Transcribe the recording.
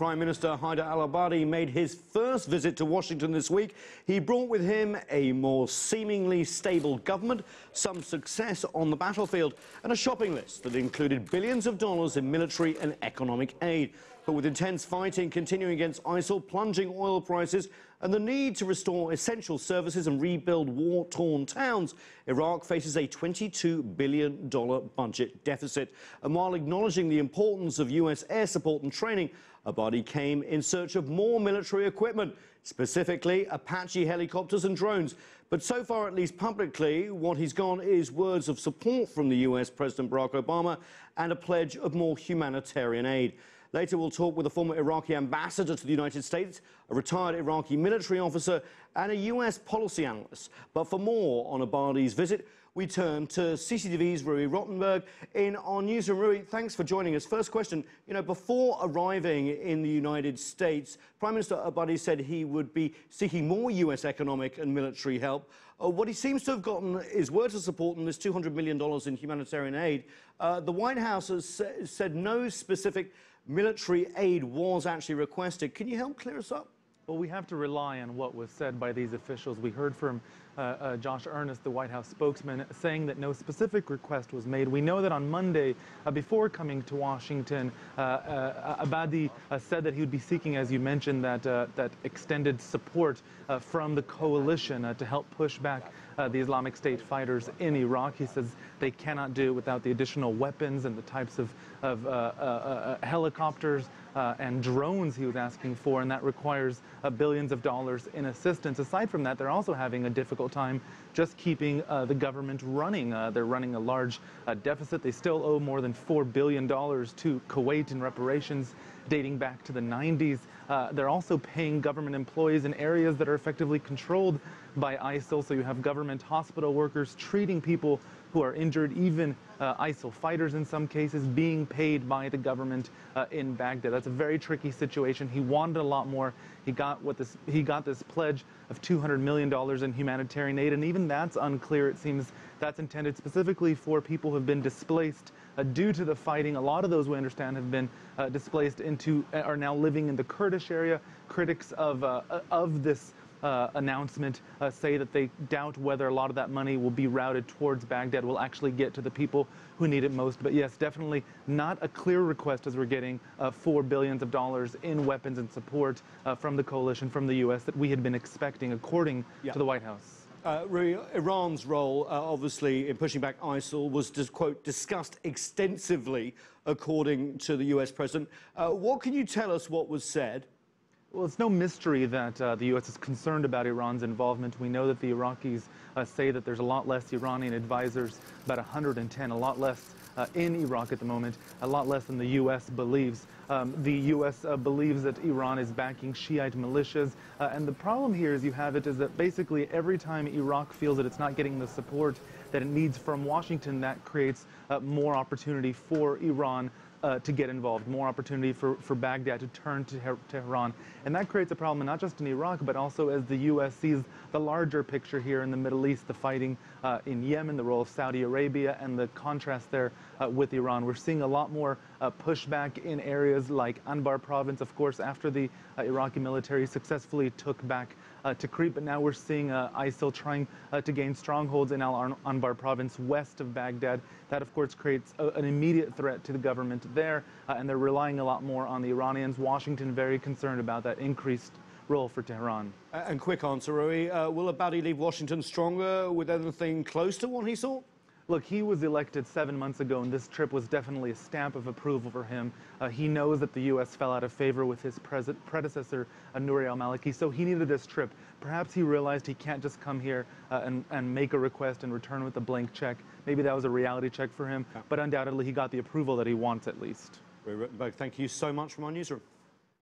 Prime Minister Haider al-Abadi made his first visit to Washington this week. He brought with him a more seemingly stable government, some success on the battlefield, and a shopping list that included billions of dollars in military and economic aid. But with intense fighting continuing against ISIL, plunging oil prices, and the need to restore essential services and rebuild war-torn towns, Iraq faces a $22 billion budget deficit. And while acknowledging the importance of US air support and training, Abadi came in search of more military equipment, specifically Apache helicopters and drones. But so far, at least publicly, what he's gone is words of support from the US President Barack Obama and a pledge of more humanitarian aid. Later, we'll talk with a former Iraqi ambassador to the United States, a retired Iraqi military officer, and a US policy analyst. But for more on Abadi's visit, we turn to CCTV's Rui Rottenberg in our newsroom. Rui, thanks for joining us. First question, before arriving in the United States, Prime Minister Abadi said he would be seeking more US economic and military help. What he seems to have gotten is words of support on this $200 million in humanitarian aid. The White House has said no specific military aid was actually requested. Can you help clear us up? Well, we have to rely on what was said by these officials. We heard from Josh Earnest, the White House spokesman, saying that no specific request was made. We know that on Monday, before coming to Washington, Abadi said that he would be seeking, as you mentioned, that extended support from the coalition to help push back the Islamic State fighters in Iraq. He says they cannot do it without the additional weapons and the types of helicopters and drones he was asking for, and that requires billions of dollars in assistance. Aside from that, they're also having a difficult time just keeping the government running. They're running a large deficit. They still owe more than $4 billion to Kuwait in reparations dating back to the 90s. They're also paying government employees in areas that are effectively controlled by ISIL. So you have government hospital workers treating people who are injured, even ISIL fighters in some cases, being paid by the government in Baghdad. That's a very tricky situation. He wanted a lot more. He got this pledge of $200 million in humanitarian aid, and even that's unclear. It seems that's intended specifically for people who have been displaced due to the fighting. A lot of those, we understand, have been displaced are now living in the Kurdish area. Critics of this announcement say that they doubt whether a lot of that money will be routed towards Baghdad, will actually get to the people who need it most. But yes, definitely not a clear request as we're getting $4 billion in weapons and support from the coalition, from the U.S. that we had been expecting, according to the White House. Iran's role, obviously, in pushing back ISIL was, quote, discussed extensively, according to the U.S. president. What can you tell us what was said? Well, it's no mystery that the U.S. is concerned about Iran's involvement. We know that the Iraqis say that there's a lot less Iranian advisors, about 110, a lot less in Iraq at the moment, a lot less than the U.S. believes. The U.S. believes that Iran is backing Shiite militias. And the problem here is that basically every time Iraq feels that it's not getting the support that it needs from Washington, that creates more opportunity for Iran to get involved, more opportunity for Baghdad to turn to Tehran. And that creates a problem not just in Iraq, but also as the U.S. sees the larger picture here in the Middle East, the fighting in Yemen, the role of Saudi Arabia, and the contrast there with Iran. We're seeing a lot more pushback in areas like Anbar province, of course, after the Iraqi military successfully took back Tikrit, but now we're seeing ISIL trying to gain strongholds in al-Anbar province west of Baghdad. That, of course, creates an immediate threat to the government there, and they're relying a lot more on the Iranians. Washington very concerned about that increased role for Tehran. And quick answer, Rui, will Abadi leave Washington stronger with anything close to what he saw? Look, he was elected 7 months ago, and this trip was definitely a stamp of approval for him. He knows that the U.S. fell out of favor with his predecessor, Nouri al-Maliki, so he needed this trip. Perhaps he realized he can't just come here and make a request and return with a blank check. Maybe that was a reality check for him, but undoubtedly he got the approval that he wants at least. Rui Rottenberg, thank you so much from our newsroom.